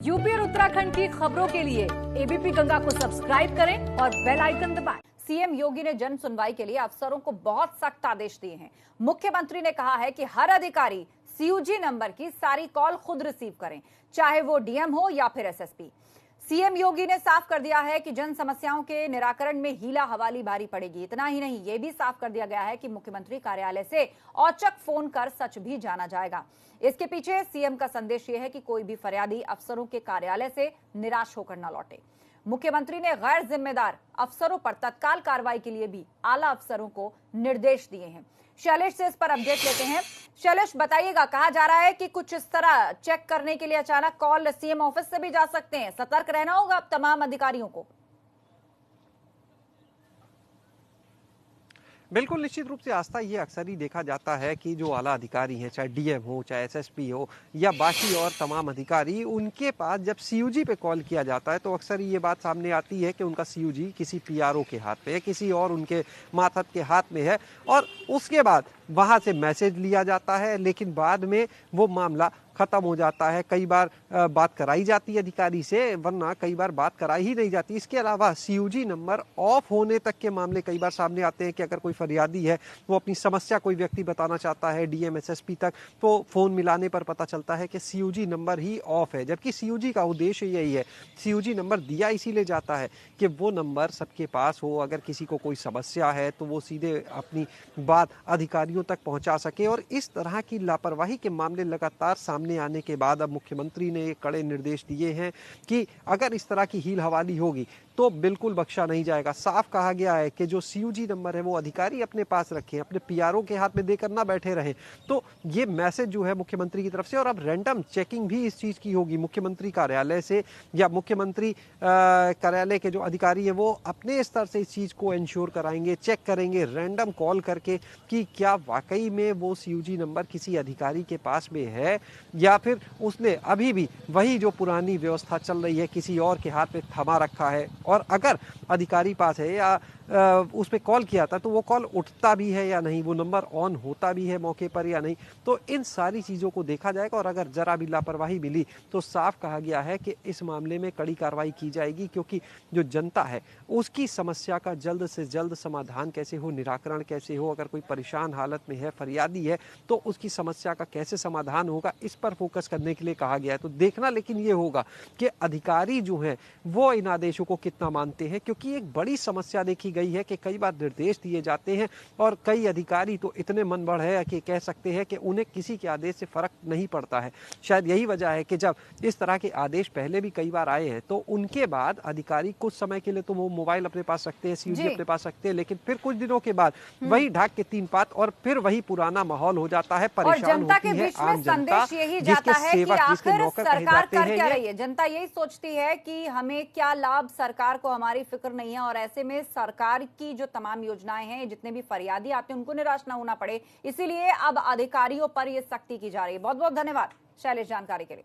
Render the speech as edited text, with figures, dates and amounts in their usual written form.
UP और उत्तराखंड की खबरों के लिए एबीपी गंगा को सब्सक्राइब करें और बेल आइकन दबाएं। सीएम योगी ने जन सुनवाई के लिए अफसरों को बहुत सख्त आदेश दिए हैं। मुख्यमंत्री ने कहा है कि हर अधिकारी सीयूजी नंबर की सारी कॉल खुद रिसीव करें, चाहे वो डीएम हो या फिर एसएसपी। सीएम योगी ने साफ कर दिया है कि जन समस्याओं के निराकरण में हीला हवाली भारी पड़ेगी। इतना ही नहीं, यह भी साफ कर दिया गया है कि मुख्यमंत्री कार्यालय से औचक फोन कर सच भी जाना जाएगा। इसके पीछे सीएम का संदेश यह है कि कोई भी फरियादी अफसरों के कार्यालय से निराश होकर न लौटे। मुख्यमंत्री ने गैर जिम्मेदार अफसरों पर तत्काल कार्रवाई के लिए भी आला अफसरों को निर्देश दिए हैं। शैलेश से इस पर अपडेट लेते हैं। शैलेश, बताइएगा, कहा जा रहा है कि कुछ इस तरह चेक करने के लिए अचानक कॉल सीएम ऑफिस से भी जा सकते हैं। सतर्क रहना होगा अब तमाम अधिकारियों को। बिल्कुल, निश्चित रूप से आस्था, ये अक्सर ही देखा जाता है कि जो आला अधिकारी हैं, चाहे डीएम हो, चाहे एसएसपी हो या बाकी और तमाम अधिकारी, उनके पास जब सीयूजी पे कॉल किया जाता है तो अक्सर ये बात सामने आती है कि उनका सीयूजी किसी पीआरओ के हाथ पे है, किसी और उनके मातहत के हाथ में है और उसके बाद वहाँ से मैसेज लिया जाता है, लेकिन बाद में वो मामला खत्म हो जाता है। कई बार बात कराई जाती है अधिकारी से, वरना कई बार बात कराई ही नहीं जाती। इसके अलावा सीयूजी नंबर ऑफ होने तक के मामले कई बार सामने आते हैं कि अगर कोई फरियादी है, वो अपनी समस्या कोई व्यक्ति बताना चाहता है डीएम एसएसपी तक, तो फोन मिलाने पर पता चलता है कि सीयूजी नंबर ही ऑफ है, जबकि सीयूजी का उद्देश्य यही है। सीयूजी नंबर दिया इसीलिए जाता है कि वो नंबर सबके पास हो, अगर किसी को कोई समस्या है तो वो सीधे अपनी बात अधिकारियों तक पहुंचा सके। और इस तरह की लापरवाही के मामले लगातार सामने आने के बाद अब मुख्यमंत्री ने कड़े निर्देश दिए हैं कि अगर इस तरह की हील हवाली होगी तो बिल्कुल बख्शा नहीं जाएगा। साफ कहा गया है कि जो सीयूजी नंबर है वो अधिकारी अपने पास रखें, अपने पीआरओ के हाथ में देकर ना बैठे रहें। तो ये मैसेज जो है मुख्यमंत्री की तरफ से, और अब रैंडम चेकिंग भी इस चीज़ की होगी मुख्यमंत्री कार्यालय से, या मुख्यमंत्री कार्यालय के जो अधिकारी हैं वो अपने स्तर से इस चीज़ को इंश्योर कराएंगे, चेक करेंगे रैंडम कॉल करके कि क्या वाकई में वो सीयूजी नंबर किसी अधिकारी के पास में है या फिर उसने अभी भी वही जो पुरानी व्यवस्था चल रही है किसी और के हाथ में थमा रखा है। और अगर अधिकारी पास है या उस पर कॉल किया था तो वो कॉल उठता भी है या नहीं, वो नंबर ऑन होता भी है मौके पर या नहीं। तो इन सारी चीज़ों को देखा जाएगा और अगर जरा भी लापरवाही मिली तो साफ कहा गया है कि इस मामले में कड़ी कार्रवाई की जाएगी, क्योंकि जो जनता है उसकी समस्या का जल्द से जल्द समाधान कैसे हो, निराकरण कैसे हो, अगर कोई परेशान हालत में है, फरियादी है, तो उसकी समस्या का कैसे समाधान होगा, इस पर फोकस करने के लिए कहा गया है। तो देखना लेकिन ये होगा कि अधिकारी जो हैं वो इन आदेशों को कितना मानते हैं, क्योंकि एक बड़ी समस्या देखी गई है कि कई बार निर्देश दिए जाते हैं और कई अधिकारी तो इतने मन बढ़ है कि कह सकते हैं कि उन्हें किसी के आदेश से फर्क नहीं पड़ता है। शायद यही वजह है कि जब इस तरह के आदेश पहले भी कई बार आए हैं तो उनके बाद अधिकारी कुछ समय के लिए तो वो मोबाइल अपने पास रखते हैं, सीयूजी अपने पास रखते हैं, लेकिन फिर कुछ दिनों के बाद वही ढाक के तीन पात और फिर वही पुराना माहौल हो जाता है। परेशान होती है आम जनता, जिसके सेवक, जिसके नौकर कहे जाते हैं। जनता यही सोचती है कि हमें क्या लाभ, सरकार को हमारी फिक्र नहीं है, और ऐसे में सरकार की जो तमाम योजनाएं हैं, जितने भी फरियादी आते हैं, उनको निराश ना होना पड़े, इसीलिए अब अधिकारियों पर यह सख्ती की जा रही है। बहुत बहुत धन्यवाद शैलेश जानकारी के लिए।